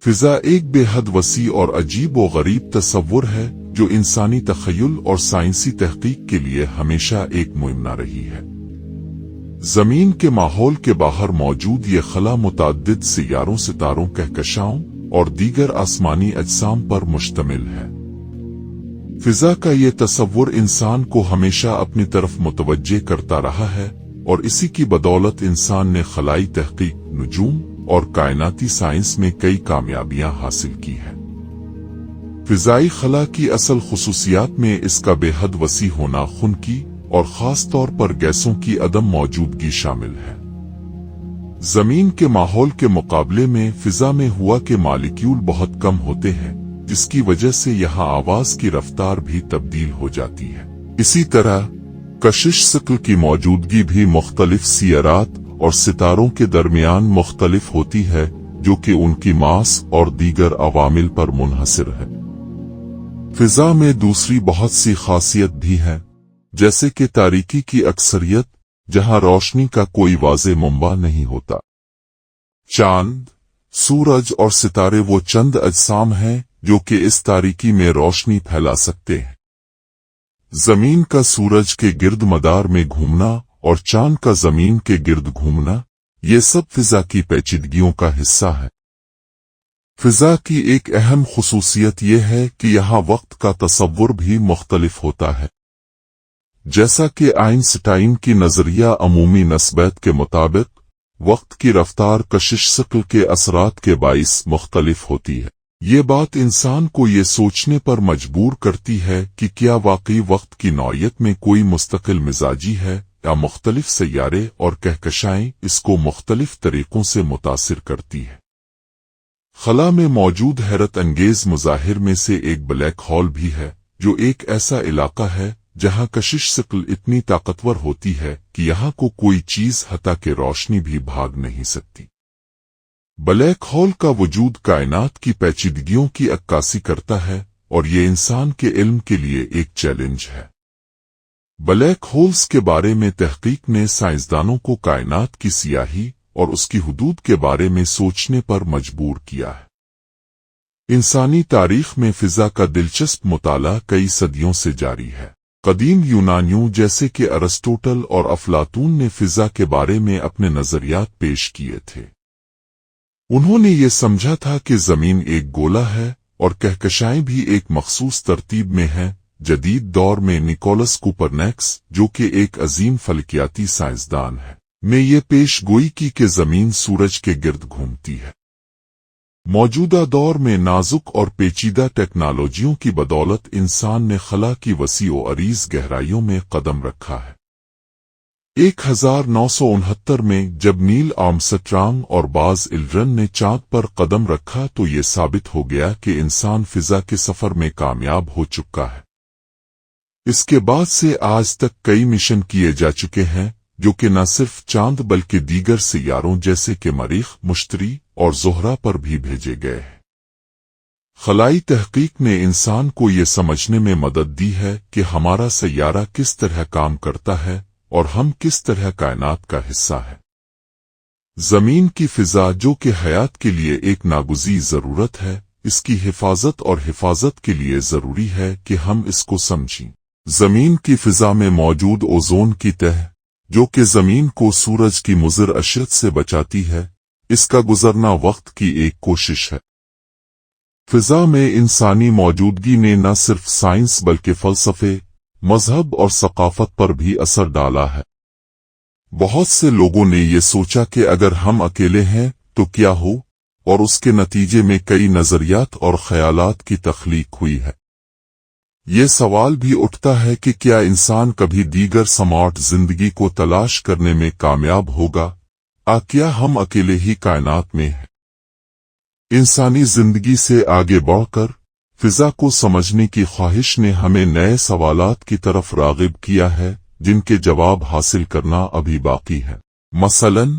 فضا ایک بے حد وسیع اور عجیب و غریب تصور ہے جو انسانی تخیل اور سائنسی تحقیق کے لیے ہمیشہ ایک مہمہ رہی ہے۔ زمین کے ماحول کے باہر موجود یہ خلا متعدد سیاروں، ستاروں، کہکشاؤں اور دیگر آسمانی اجسام پر مشتمل ہے۔ فضا کا یہ تصور انسان کو ہمیشہ اپنی طرف متوجہ کرتا رہا ہے اور اسی کی بدولت انسان نے خلائی تحقیق، نجوم اور کائناتی سائنس میں کئی کامیابیاں حاصل کی ہیں۔ فضائی خلا کی اصل خصوصیات میں اس کا بے حد وسیع ہونا، خنکی اور خاص طور پر گیسوں کی عدم موجودگی شامل ہے۔ زمین کے ماحول کے مقابلے میں فضا میں ہوا کے مالیکیول بہت کم ہوتے ہیں، جس کی وجہ سے یہاں آواز کی رفتار بھی تبدیل ہو جاتی ہے۔ اسی طرح کشش ثقل کی موجودگی بھی مختلف سیارات اور ستاروں کے درمیان مختلف ہوتی ہے، جو کہ ان کی ماس اور دیگر عوامل پر منحصر ہے۔ فضا میں دوسری بہت سی خاصیت بھی ہے، جیسے کہ تاریکی کی اکثریت، جہاں روشنی کا کوئی واضح منبع نہیں ہوتا۔ چاند، سورج اور ستارے وہ چند اجسام ہیں جو کہ اس تاریکی میں روشنی پھیلا سکتے ہیں۔ زمین کا سورج کے گرد مدار میں گھومنا اور چاند کا زمین کے گرد گھومنا، یہ سب فضا کی پیچیدگیوں کا حصہ ہے۔ فضا کی ایک اہم خصوصیت یہ ہے کہ یہاں وقت کا تصور بھی مختلف ہوتا ہے۔ جیسا کہ آئنسٹائن کی نظریہ عمومی نسبیت کے مطابق، وقت کی رفتار کشش ثقل کے اثرات کے باعث مختلف ہوتی ہے۔ یہ بات انسان کو یہ سوچنے پر مجبور کرتی ہے کہ کیا واقعی وقت کی نوعیت میں کوئی مستقل مزاجی ہے، یا مختلف سیارے اور کہکشائیں اس کو مختلف طریقوں سے متاثر کرتی ہے۔ خلا میں موجود حیرت انگیز مظاہر میں سے ایک بلیک ہول بھی ہے، جو ایک ایسا علاقہ ہے جہاں کشش ثقل اتنی طاقتور ہوتی ہے کہ یہاں کو کوئی چیز حتیٰ کہ روشنی بھی بھاگ نہیں سکتی۔ بلیک ہول کا وجود کائنات کی پیچیدگیوں کی عکاسی کرتا ہے اور یہ انسان کے علم کے لیے ایک چیلنج ہے۔ بلیک ہولز کے بارے میں تحقیق نے سائنسدانوں کو کائنات کی سیاہی اور اس کی حدود کے بارے میں سوچنے پر مجبور کیا ہے۔ انسانی تاریخ میں فضا کا دلچسپ مطالعہ کئی صدیوں سے جاری ہے۔ قدیم یونانیوں جیسے کہ ارسطوٹل اور افلاطون نے فضا کے بارے میں اپنے نظریات پیش کیے تھے۔ انہوں نے یہ سمجھا تھا کہ زمین ایک گولا ہے اور کہکشائیں بھی ایک مخصوص ترتیب میں ہیں۔ جدید دور میں نیکولس کوپرنیکس، جو کہ ایک عظیم فلکیاتی سائنسدان ہے، نے یہ پیش گوئی کی کہ زمین سورج کے گرد گھومتی ہے۔ موجودہ دور میں نازک اور پیچیدہ ٹیکنالوجیوں کی بدولت انسان نے خلا کی وسیع و عریض گہرائیوں میں قدم رکھا ہے۔ 1969 میں جب نیل آرمسٹرانگ اور باز ایلڈرن نے چاند پر قدم رکھا تو یہ ثابت ہو گیا کہ انسان فضا کے سفر میں کامیاب ہو چکا ہے۔ اس کے بعد سے آج تک کئی مشن کیے جا چکے ہیں، جو کہ نہ صرف چاند بلکہ دیگر سیاروں جیسے کہ مریخ، مشتری اور زہرہ پر بھی بھیجے گئے ہیں۔ خلائی تحقیق نے انسان کو یہ سمجھنے میں مدد دی ہے کہ ہمارا سیارہ کس طرح کام کرتا ہے اور ہم کس طرح کائنات کا حصہ ہے۔ زمین کی فضا، جو کہ حیات کے لیے ایک ناگزیر ضرورت ہے، اس کی حفاظت کے لیے ضروری ہے کہ ہم اس کو سمجھیں۔ زمین کی فضا میں موجود اوزون کی تہ، جو کہ زمین کو سورج کی مضر اشعت سے بچاتی ہے، اس کا گزرنا وقت کی ایک کوشش ہے۔ فضا میں انسانی موجودگی نے نہ صرف سائنس بلکہ فلسفے، مذہب اور ثقافت پر بھی اثر ڈالا ہے۔ بہت سے لوگوں نے یہ سوچا کہ اگر ہم اکیلے ہیں تو کیا ہو، اور اس کے نتیجے میں کئی نظریات اور خیالات کی تخلیق ہوئی ہے۔ یہ سوال بھی اٹھتا ہے کہ کیا انسان کبھی دیگر سماٹ زندگی کو تلاش کرنے میں کامیاب ہوگا؟ کیا ہم اکیلے ہی کائنات میں ہیں؟ انسانی زندگی سے آگے بڑھ کر فضا کو سمجھنے کی خواہش نے ہمیں نئے سوالات کی طرف راغب کیا ہے، جن کے جواب حاصل کرنا ابھی باقی ہے۔ مثلاً،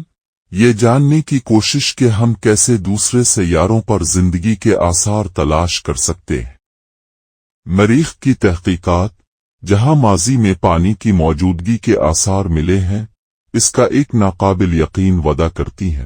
یہ جاننے کی کوشش کہ ہم کیسے دوسرے سیاروں پر زندگی کے آثار تلاش کر سکتے ہیں۔ مریخ کی تحقیقات، جہاں ماضی میں پانی کی موجودگی کے آثار ملے ہیں، اس کا ایک ناقابل یقین وعدہ کرتی ہیں۔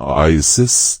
ISS